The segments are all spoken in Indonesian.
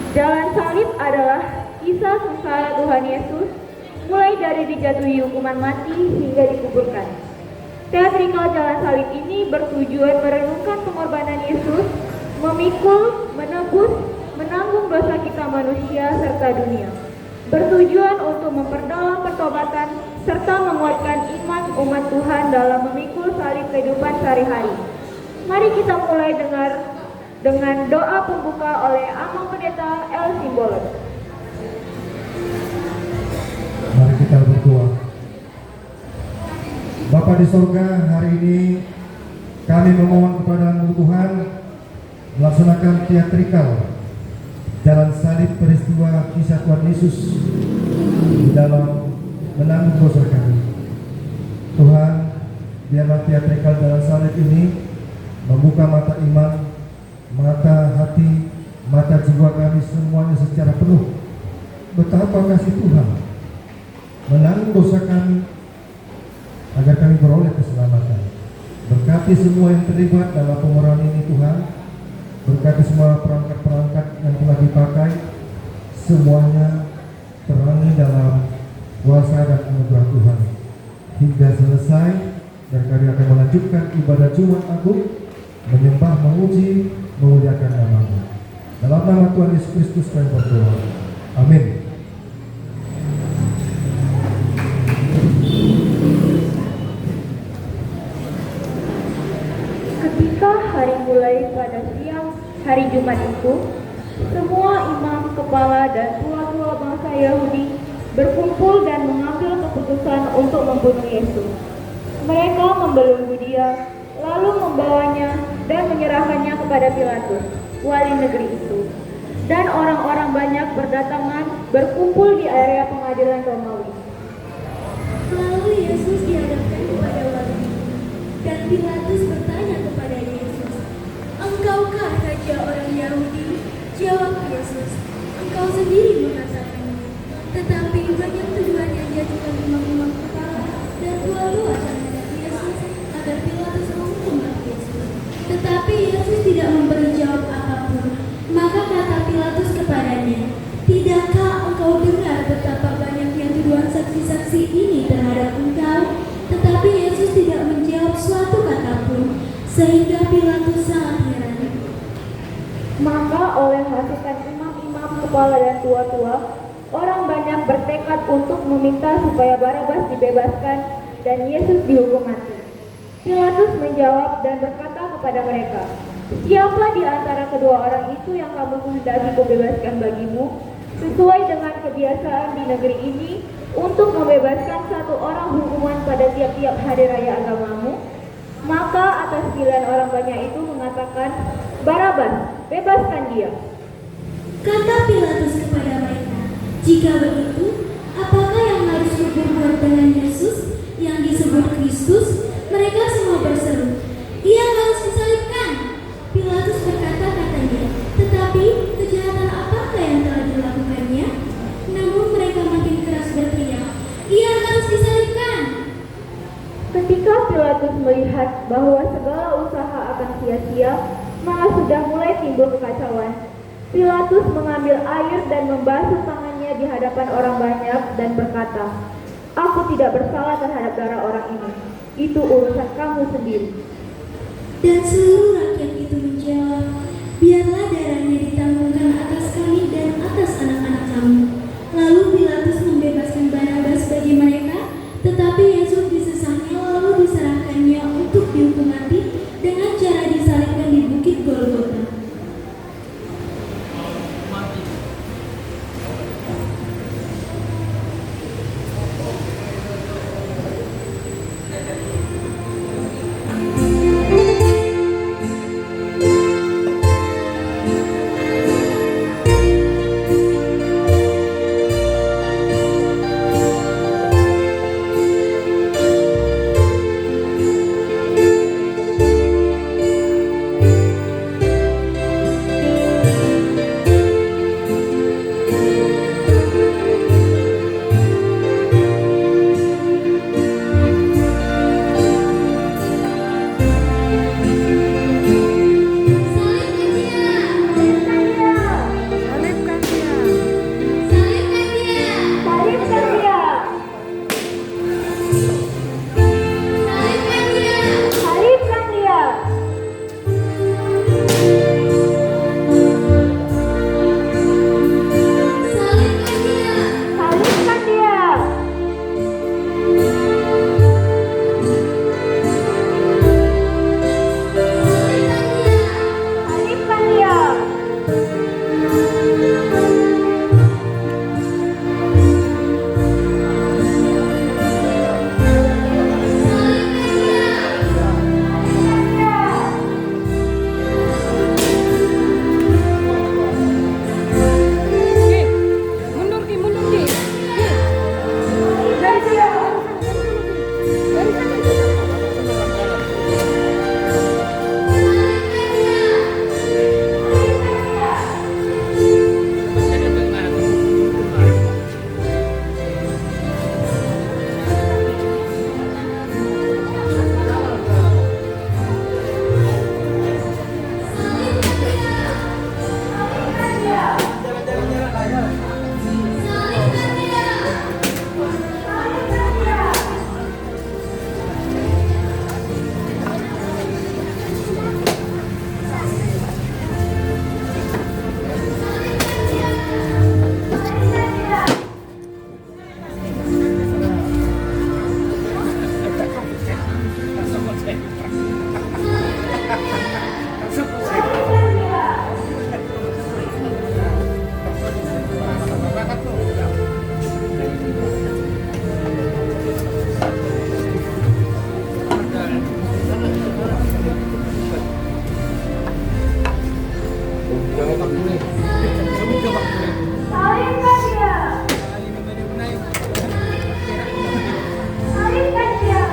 Jalan salib adalah kisah sengsara Tuhan Yesus, mulai dari dijatuhi hukuman mati hingga dikuburkan. Teatrikal jalan salib ini bertujuan merenungkan pengorbanan Yesus, memikul, menebus, menanggung dosa kita manusia serta dunia. Bertujuan untuk memperdalam pertobatan serta menguatkan iman umat Tuhan dalam memikul salib kehidupan sehari-hari. Mari kita mulai dengan doa pembuka oleh Amang Pendeta El Simbolon. Mari kita berdoa. Bapa di sorga, hari ini kami memohon kepada-Mu Tuhan melaksanakan teatrikal jalan salib peristiwa kisah Tuhan Yesus di dalam menanggung dosa kami. Tuhan, biarlah teatrikal jalan salib ini membuka mata iman, mata hati, mata jiwa kami semuanya secara penuh. Betapa kasih Tuhan menanggung dosa kami agar kami beroleh keselamatan. Berkati semua yang terlibat dalam pemeran ini Tuhan. Berkati semua perangkat-perangkat yang telah dipakai, semuanya terangi dalam kuasa dan anugerah Tuhan hingga selesai, dan kami akan melanjutkan ibadah Jumat Agung, menyembah, memuji, memuliakan nama-Mu. Dalam nama Tuhan Yesus Kristus kami berdoa. Amin. Ketika hari mulai pada siang hari Jumat itu, semua imam, kepala, dan tua-tua bangsa Yahudi berkumpul dan mengambil keputusan untuk membunuh Yesus. Mereka membelenggu Dia, lalu membawanya dan menyerahkannya kepada Pilatus, wali negeri itu. Dan orang-orang banyak berdatangan berkumpul di area pengadilan Romawi. Lalu Yesus dihadapkan kepada wali itu, dan Pilatus bertanya kepada Yesus, "Engkaukah raja orang Yahudi?" Jawab Yesus, "Engkau sendiri mengatakannya." Tetapi banyak tuduhan yang dijatuhkan imam-imam kepala dan tua-tua terhadap Yesus agar Pilatus menghukum Yesus. Tetapi Yesus tidak memberi jawab apapun. Maka kata Pilatus kepadanya, "Tidakkah engkau dengar betapa banyaknya tuduhan saksi-saksi ini terhadap engkau?" Tetapi Yesus tidak menjawab suatu kata pun, sehingga Pilatus sangat heran. Maka oleh hasutan imam-imam, kepala, dan tua-tua, orang banyak bertekad untuk meminta supaya Barabas dibebaskan dan Yesus dihukum mati. Pilatus menjawab dan berkata kepada mereka, "Siapa di antara kedua orang itu yang kamu kehendaki kubebaskan bagimu, sesuai dengan kebiasaan di negeri ini, untuk membebaskan satu orang hukuman pada tiap-tiap hari raya agamamu?" Maka atas pilihan orang banyak itu mengatakan, "Barabas, bebaskan dia." Kata Pilatus kepada mereka, "Jika begitu, apakah yang harus berbuat dengan Yesus yang disebut Kristus?" Mereka semua berseru, "Ia harus disalibkan." Pilatus berkata katanya, "Tetapi kejahatan apakah yang telah dilakukannya?" Namun mereka makin keras berteriak, "Ia harus disalibkan." Ketika Pilatus melihat bahwa segala usaha akan sia-sia, maka sudah mulai timbul kekacauan. Pilatus mengambil air dan membasuh tangannya di hadapan orang banyak dan berkata, "Aku tidak bersalah terhadap darah orang ini. Itu urusan kamu sendiri." Dan seluruh rakyat itu menjawab, "Biarlah darahnya ditanggungkan atas kami dan atas anak-anak kami." Lalu Pilatus membebaskan Barabas bagi mereka, tetapi Yesus disesahnya lalu diserahkannya untuk dihukum mati dengan cara disalibkan di bukit Golgota. Salibkan dia. Salibkan dia. Salibkan dia.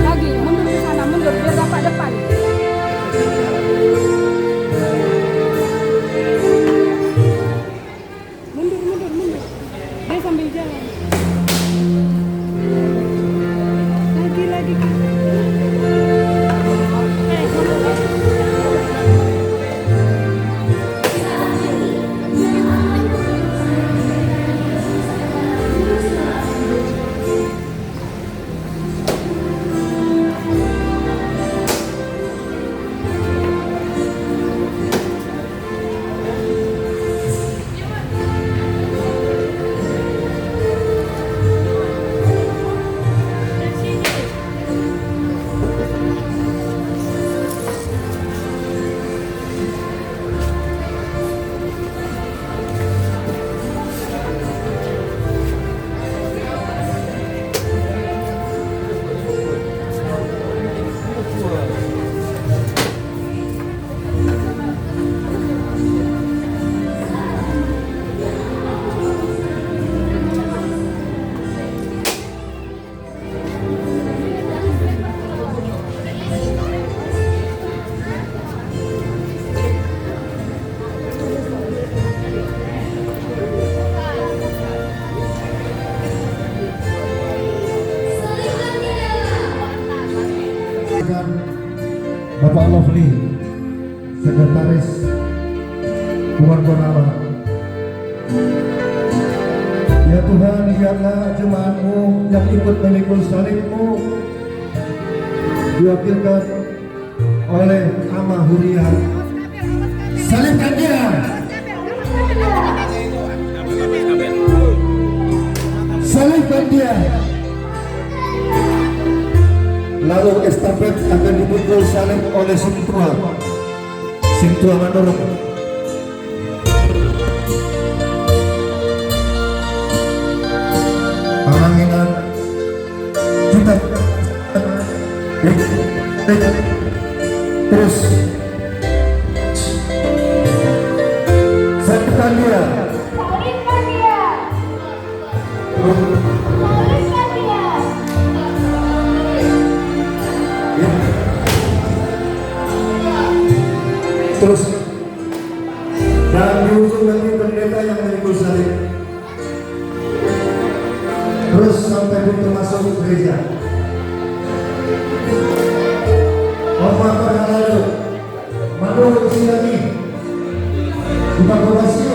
Lagi mundur ke sana, mundur biar dapat depan. Mundur. Dia sambil jalan. Lagi. Dan Bapak Lovely, Sekretaris Tuhan Gonala. Ya Tuhan, lihatlah jemaat-Mu yang ikut memikul salib-Mu diwakilkan oleh Ama Huria. Salibkan dia. Salibkan dia. Lalu estafet akan dipikul salib oleh Sintua Manurung. Panganginan kita terus salibkan dia. Salibkan dia. Salibkan dia. Terus dan di ujung nanti pendeta yang memikul salib, terus sampai pintu masuk gereja. Oma Parhalado, Manurung Sinami, Bapak Basio,